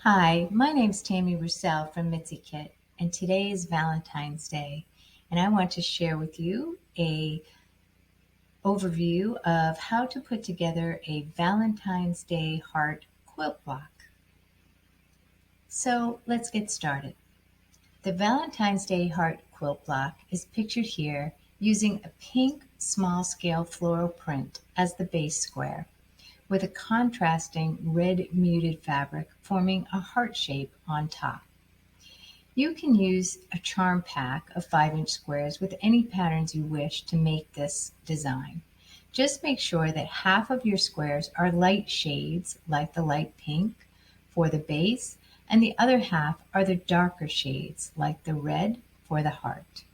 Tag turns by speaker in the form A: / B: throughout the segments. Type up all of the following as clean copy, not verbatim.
A: Hi, my name's Tammy Roussel from Mitsy, and today is Valentine's Day, and I want to share with you a overview of how to put together a Valentine's Day heart quilt block. So let's get started. The Valentine's Day heart quilt block is pictured here using a pink small scale floral print as the base square, with a contrasting red muted fabric forming a heart shape on top. You can use a charm pack of 5-inch squares with any patterns you wish to make this design. Just make sure that half of your squares are light shades, like the light pink, for the base, and the other half are the darker shades, like the red, for the heart.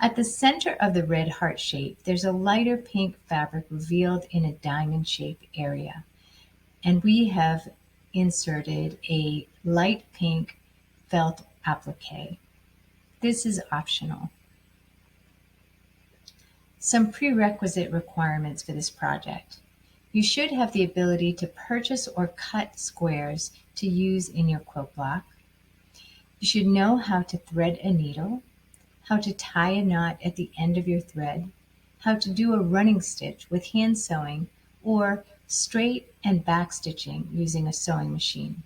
A: At the center of the red heart shape, there's a lighter pink fabric revealed in a diamond-shaped area, and we have inserted a light pink felt applique. This is optional. Some prerequisite requirements for this project. You should have the ability to purchase or cut squares to use in your quilt block. You should know how to thread a needle, how to tie a knot at the end of your thread, how to do a running stitch with hand sewing or straight and back stitching using a sewing machine.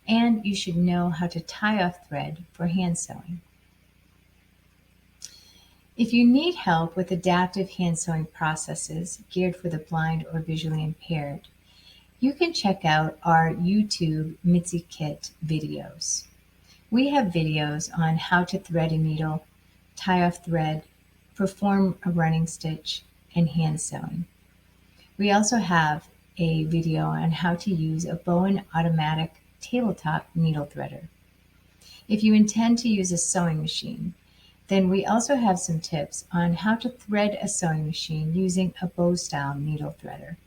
A: And you should know how to tie off thread for hand sewing. If you need help with adaptive hand sewing processes geared for the blind or visually impaired, you can check out our YouTube Mitsy Kit videos. We have videos on how to thread a needle, tie off thread, perform a running stitch, and hand sewing. We also have a video on how to use a Bowen automatic tabletop needle threader. If you intend to use a sewing machine, then we also have some tips on how to thread a sewing machine using a bow style needle threader.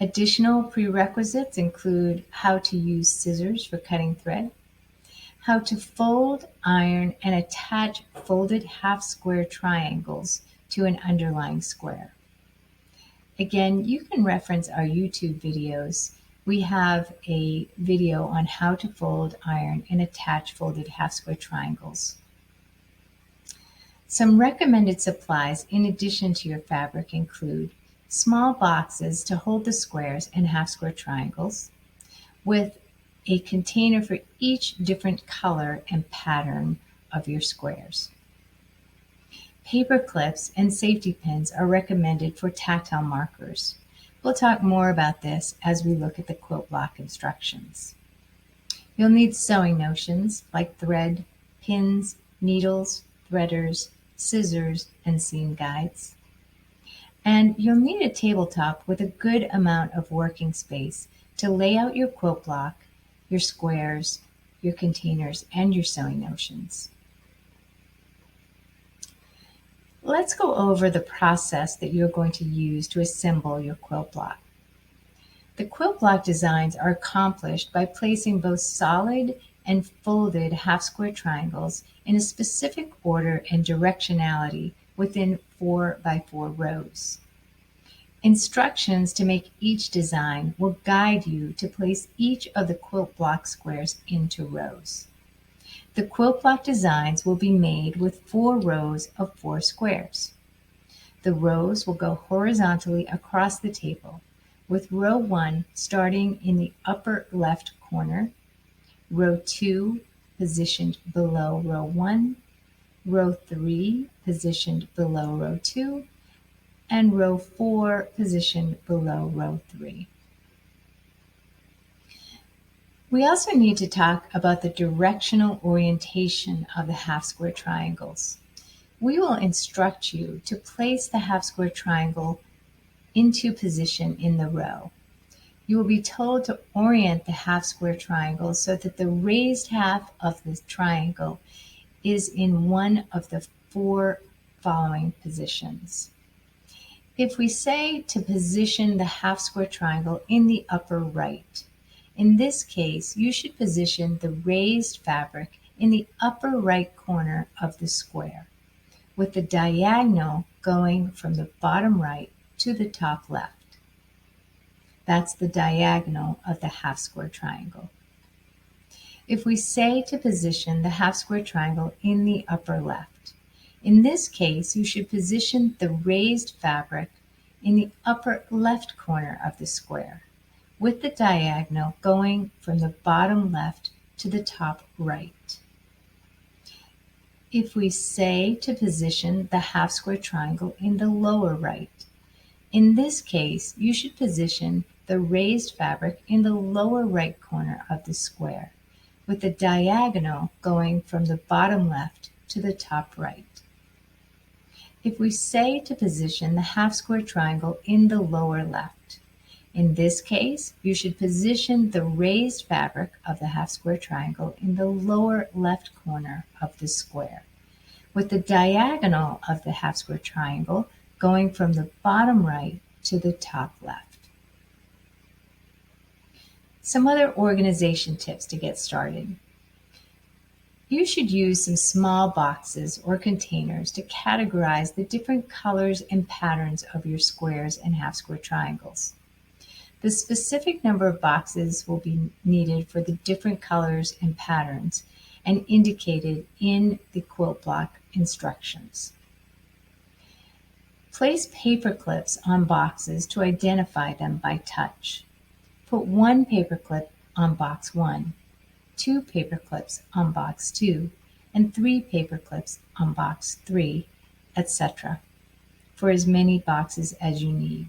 A: Additional prerequisites include how to use scissors for cutting thread, how to fold, iron, and attach folded half square triangles to an underlying square. Again, you can reference our YouTube videos. We have a video on how to fold, iron, and attach folded half square triangles. Some recommended supplies in addition to your fabric include small boxes to hold the squares and half square triangles, with a container for each different color and pattern of your squares. Paper clips and safety pins are recommended for tactile markers. We'll talk more about this as we look at the quilt block instructions. You'll need sewing notions like thread, pins, needles, threaders, scissors, and seam guides. And you'll need a tabletop with a good amount of working space to lay out your quilt block, your squares, your containers, and your sewing notions. Let's go over the process that you're going to use to assemble your quilt block. The quilt block designs are accomplished by placing both solid and folded half square triangles in a specific order and directionality within 4x4 rows. Instructions to make each design will guide you to place each of the quilt block squares into rows. The quilt block designs will be made with 4 rows of 4 squares. The rows will go horizontally across the table, with row 1 starting in the upper left corner, row 2 positioned below row 1, row 3 positioned below row 2, and row 4 positioned below row 3. We also need to talk about the directional orientation of the half square triangles. We will instruct you to place the half square triangle into position in the row. You will be told to orient the half square triangle so that the raised half of the triangle is in one of the 4 following positions. If we say to position the half square triangle in the upper right, in this case, you should position the raised fabric in the upper right corner of the square, with the diagonal going from the bottom right to the top left. That's the diagonal of the half square triangle. If we say to position the half square triangle in the upper left, in this case, you should position the raised fabric in the upper left corner of the square, with the diagonal going from the bottom left to the top right. If we say to position the half square triangle in the lower right, in this case, you should position the raised fabric in the lower right corner of the square, with the diagonal going from the bottom left to the top right. If we say to position the half square triangle in the lower left, in this case, you should position the raised fabric of the half square triangle in the lower left corner of the square, with the diagonal of the half square triangle going from the bottom right to the top left. Some other organization tips to get started. You should use some small boxes or containers to categorize the different colors and patterns of your squares and half square triangles. The specific number of boxes will be needed for the different colors and patterns and indicated in the quilt block instructions. Place paper clips on boxes to identify them by touch. Put one paper clip on box 1, 2 paper clips on box 2, and 3 paper clips on box 3, etc., for as many boxes as you need.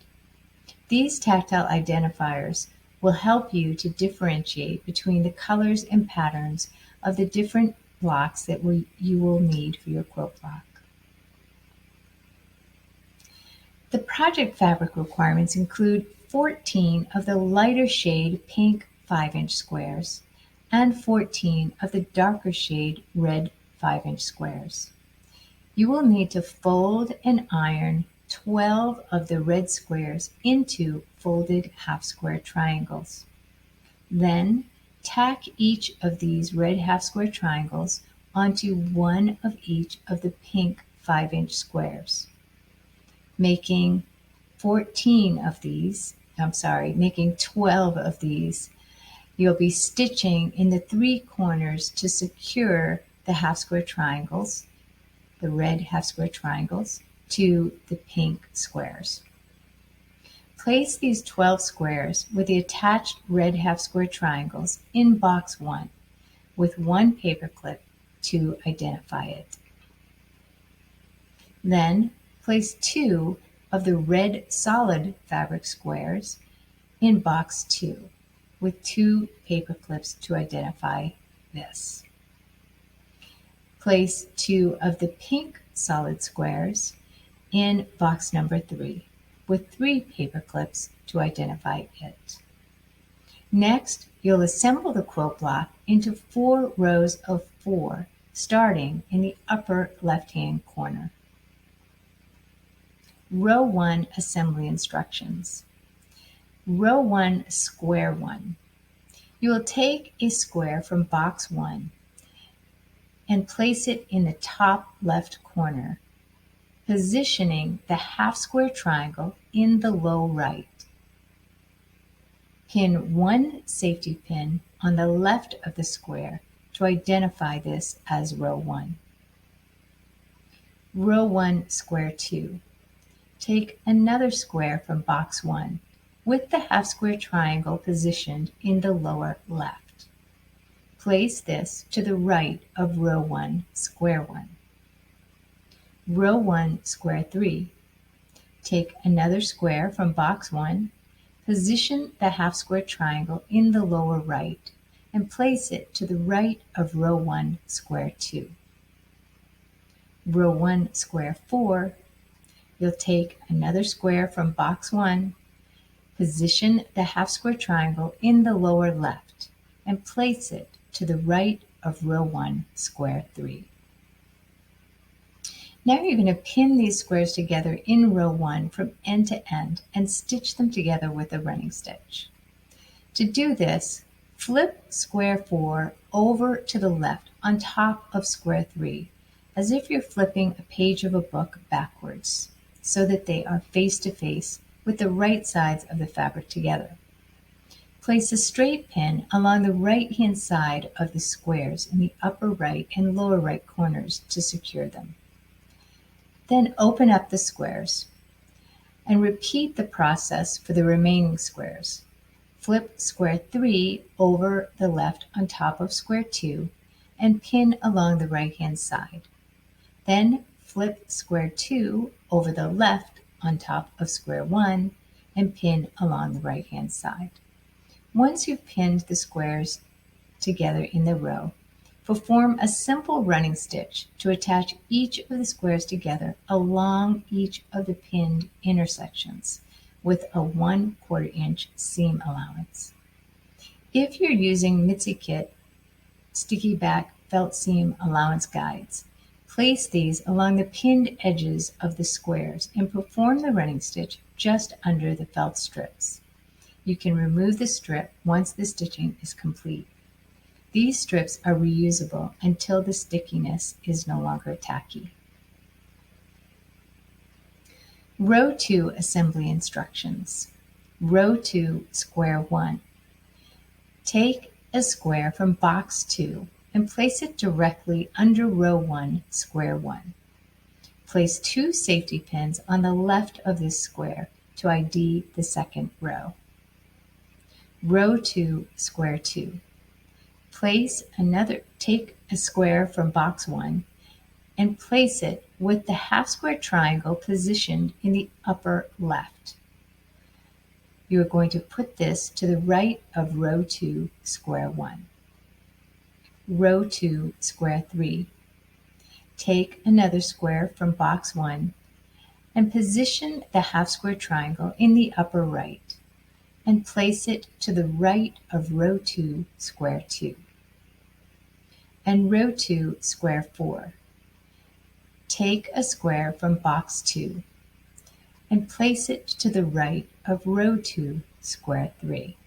A: These tactile identifiers will help you to differentiate between the colors and patterns of the different blocks that you will need for your quilt block. The project fabric requirements include 14 of the lighter shade pink 5-inch squares and 14 of the darker shade red 5-inch squares. You will need to fold and iron 12 of the red squares into folded half square triangles. Then tack each of these red half square triangles onto one of each of the pink 5-inch squares, making 12 of these. You'll be stitching in the 3 corners to secure the half square triangles, the red half square triangles, to the pink squares. Place these 12 squares with the attached red half square triangles in box 1 with one paper clip to identify it. Then place 2 of the red solid fabric squares in box 2 with 2 paper clips to identify this. Place 2 of the pink solid squares in box number 3 with 3 paper clips to identify it. Next, you'll assemble the quilt block into 4 rows of 4, starting in the upper left-hand corner. Row 1 assembly instructions. Row 1, square 1. You will take a square from box 1 and place it in the top left corner, positioning the half square triangle in the low right. Pin 1 safety pin on the left of the square to identify this as row 1. Row 1, square 2. Take another square from box 1 with the half square triangle positioned in the lower left. Place this to the right of row 1, square 1. Row 1, square 3. Take another square from box 1, position the half square triangle in the lower right, and place it to the right of row 1, square 2. Row 1, square 4. You'll take another square from box 1, position the half square triangle in the lower left, and place it to the right of row 1, square 3. Now you're going to pin these squares together in row 1 from end to end and stitch them together with a running stitch. To do this, flip square 4 over to the left on top of square 3, as if you're flipping a page of a book backwards, so that they are face to face with the right sides of the fabric together. Place a straight pin along the right-hand side of the squares in the upper right and lower right corners to secure them. Then open up the squares and repeat the process for the remaining squares. Flip square 3 over the left on top of square 2 and pin along the right-hand side. Then flip square 2 over the left on top of square 1 and pin along the right-hand side. Once you've pinned the squares together in the row, perform a simple running stitch to attach each of the squares together along each of the pinned intersections with a 1/4 inch seam allowance. If you're using Mitsy Kit sticky back felt seam allowance guides, place these along the pinned edges of the squares and perform the running stitch just under the felt strips. You can remove the strip once the stitching is complete. These strips are reusable until the stickiness is no longer tacky. Row 2 assembly instructions. Row 2, square 1. Take a square from box 2 and place it directly under row 1, square 1. Place 2 safety pins on the left of this square to ID the second row. Row 2, square 2. Take a square from box 1 and place it with the half square triangle positioned in the upper left. You are going to put this to the right of row 2, square 1. Row 2, square 3. Take another square from box 1 and position the half square triangle in the upper right and place it to the right of row 2, square 2. And row 2, square 4. Take a square from box 2 and place it to the right of row 2, square 3.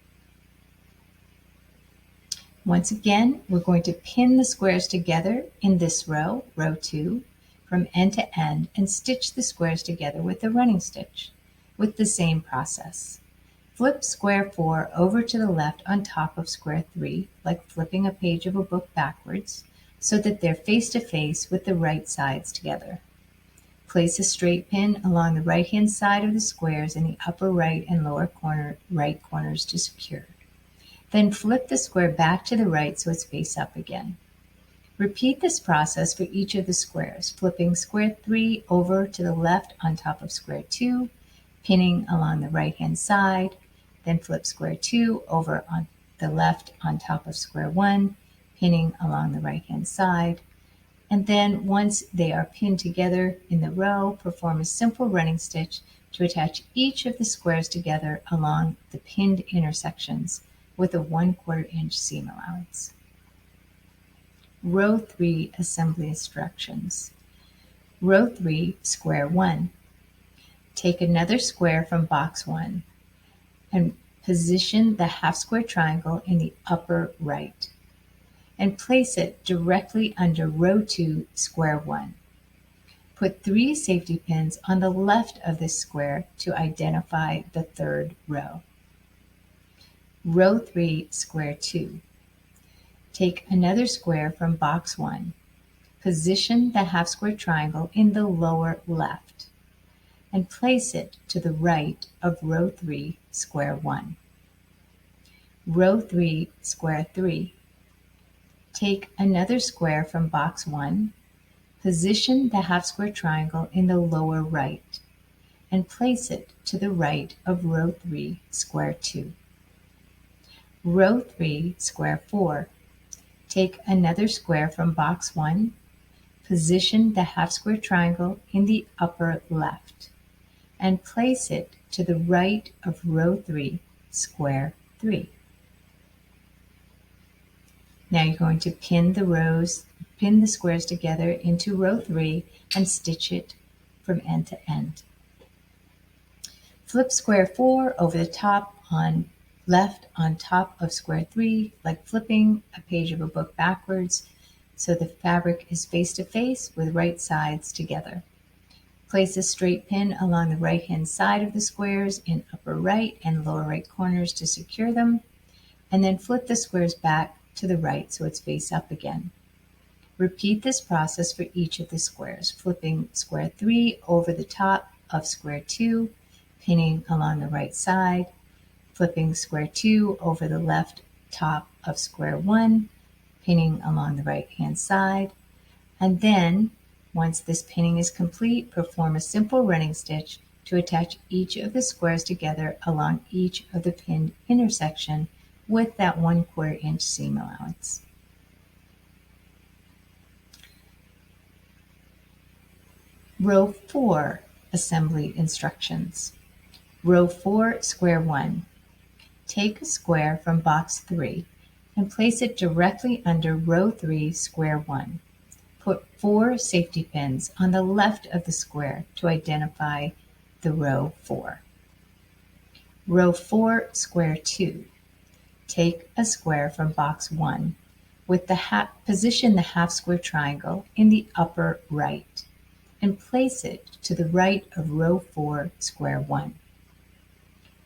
A: Once again, we're going to pin the squares together in this row, row 2, from end to end and stitch the squares together with a running stitch with the same process. Flip square 4 over to the left on top of square 3, like flipping a page of a book backwards, so that they're face to face with the right sides together. Place a straight pin along the right-hand side of the squares in the upper right and lower right corners to secure. Then flip the square back to the right so it's face up again. Repeat this process for each of the squares, flipping square 3 over to the left on top of square 2, pinning along the right-hand side, then flip square 2 over on the left on top of square 1, pinning along the right-hand side. And then once they are pinned together in the row, perform a simple running stitch to attach each of the squares together along the pinned intersections with a 1/4 inch seam allowance. Row 3 assembly instructions. Row 3, square 1. Take another square from box 1 and position the half square triangle in the upper right and place it directly under row 2, square 1. Put 3 safety pins on the left of this square to identify the third row. Row 3, square 2. Take another square from box 1. Position the half square triangle in the lower left and place it to the right of row 3, square 1. Row 3, square 3. Take another square from box 1, position the half square triangle in the lower right, and place it to the right of row 3, square 2. Row 3, square 4. Take another square from box 1, position the half square triangle in the upper left, and place it to the right of row 3, square 3. Now you're going to pin the squares together into row 3 and stitch it from end to end. Flip square 4 over the top on left on top of square 3, like flipping a page of a book backwards, so the fabric is face to face with right sides together. Place a straight pin along the right-hand side of the squares in upper right and lower right corners to secure them. and then flip the squares back to the right so it's face up again. Repeat this process for each of the squares, flipping square 3 over the top of square 2, pinning along the right side, flipping square 2 over the left top of square 1, pinning along the right hand side, and then once this pinning is complete, perform a simple running stitch to attach each of the squares together along each of the pinned intersection with that 1/4 inch seam allowance. Row 4 assembly instructions. Row 4, square 1. Take a square from box 3 and place it directly under row 3, square 1. Put 4 safety pins on the left of the square to identify the row 4. Row 4, square 2. Take a square from box 1 with position the half square triangle in the upper right and place it to the right of row 4, square 1.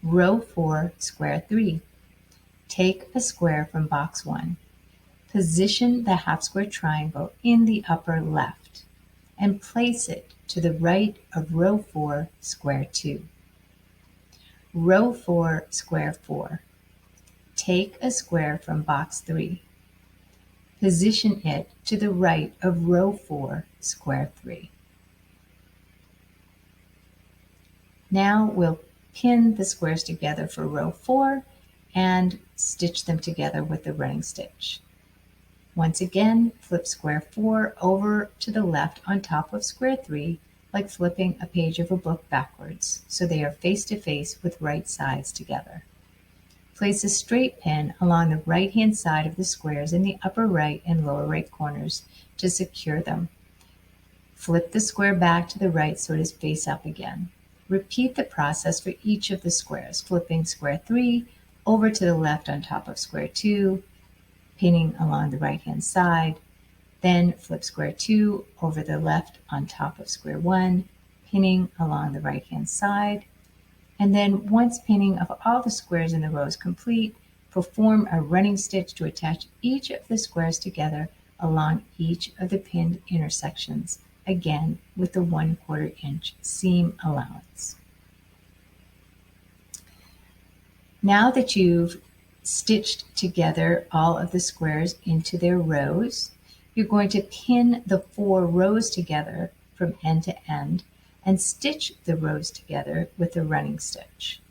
A: Row 4, square 3. Take a square from box 1. Position the half square triangle in the upper left and place it to the right of row 4, square 2. Row 4, square 4. Take a square from box 3. Position it to the right of row 4, square 3. Now we'll pin the squares together for row 4 and stitch them together with the running stitch. Once again, flip square 4 over to the left on top of square 3, like flipping a page of a book backwards, so they are face to face with right sides together. Place a straight pin along the right-hand side of the squares in the upper right and lower right corners to secure them. Flip the square back to the right so it is face up again. Repeat the process for each of the squares, flipping square 3 over to the left on top of square 2, pinning along the right-hand side, then flip square 2 over the left on top of square 1, pinning along the right-hand side, and then once pinning of all the squares in the row is complete, perform a running stitch to attach each of the squares together along each of the pinned intersections, again with the 1/4 inch seam allowance. Now that you've stitched together all of the squares into their rows, you're going to pin the 4 rows together from end to end and stitch the rows together with a running stitch.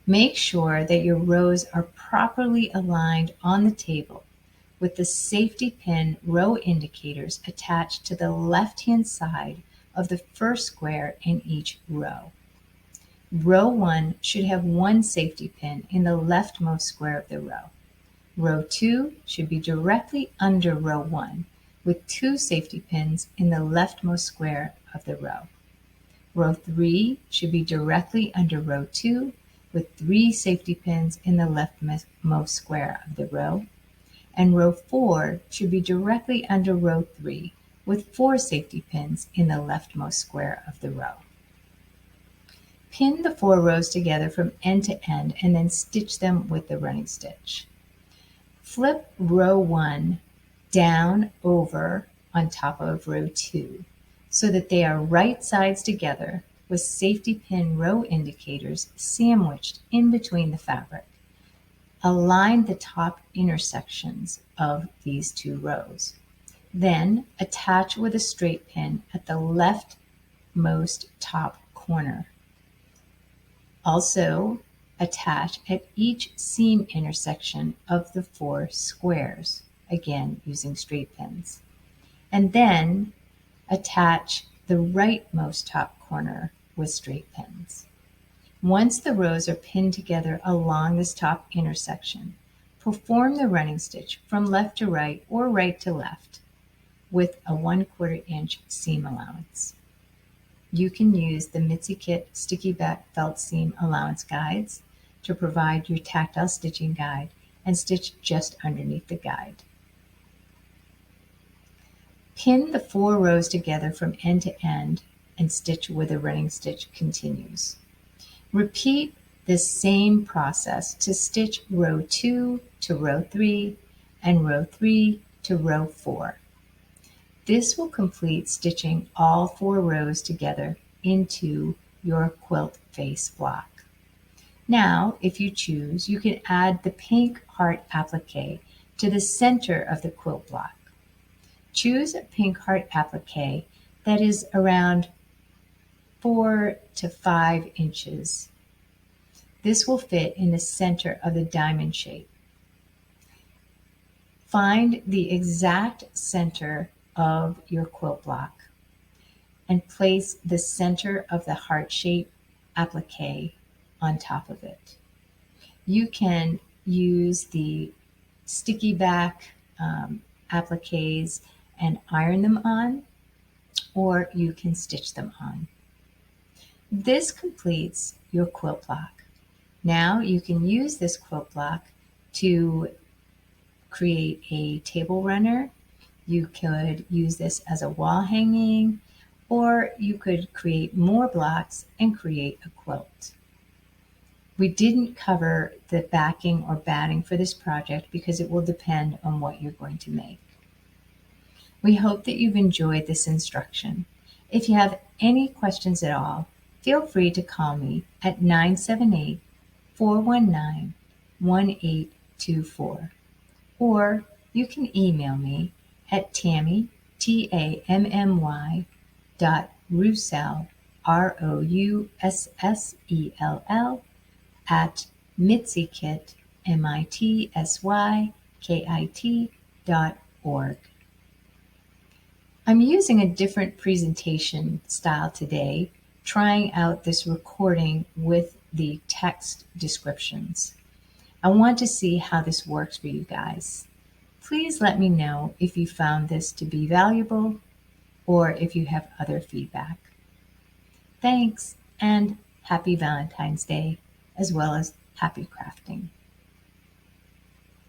A: Make sure that your rows are properly aligned on the table with the safety pin row indicators attached to the left-hand side of the first square in each row. Row 1 should have 1 safety pin in the leftmost square of the row. Row 2 should be directly under row 1 with 2 safety pins in the leftmost square of the row. Row 3 should be directly under row 2 with 3 safety pins in the leftmost square of the row. And row 4 should be directly under row 3 with 4 safety pins in the leftmost square of the row. Pin the 4 rows together from end to end and then stitch them with the running stitch. Flip row 1 down over on top of row 2 so that they are right sides together with safety pin row indicators sandwiched in between the fabric. Align the top intersections of these 2 rows. Then attach with a straight pin at the leftmost top corner. Also attach at each seam intersection of the 4 squares, again using straight pins. And then attach the rightmost top corner with straight pins. Once the rows are pinned together along this top intersection, perform the running stitch from left to right or right to left with a 1/4 inch seam allowance. You can use the Mitsy Kit Sticky Back Felt Seam Allowance Guides to provide your tactile stitching guide and stitch just underneath the guide. Pin the 4 rows together from end to end and stitch with a running stitch continues. Repeat the same process to stitch row 2 to row 3 and row 3 to row 4. This will complete stitching all 4 rows together into your quilt face block. Now, if you choose, you can add the pink heart applique to the center of the quilt block. Choose a pink heart applique that is around 4 to 5 inches. This will fit in the center of the diamond shape. Find the exact center of your quilt block and place the center of the heart shape applique on top of it. You can use the sticky back appliques and iron them on, or you can stitch them on. This completes your quilt block. Now you can use this quilt block to create a table runner. You could use this as a wall hanging, or you could create more blocks and create a quilt. We didn't cover the backing or batting for this project because it will depend on what you're going to make. We hope that you've enjoyed this instruction. If you have any questions at all, feel free to call me at 978-419-1824, or you can email me at Tammy, Tammy, .Roussel, Roussell, at mitsykit, MITSYKIT.org. I'm using a different presentation style today, trying out this recording with the text descriptions. I want to see how this works for you guys. Please let me know if you found this to be valuable or if you have other feedback. Thanks, and happy Valentine's Day, as well as happy crafting.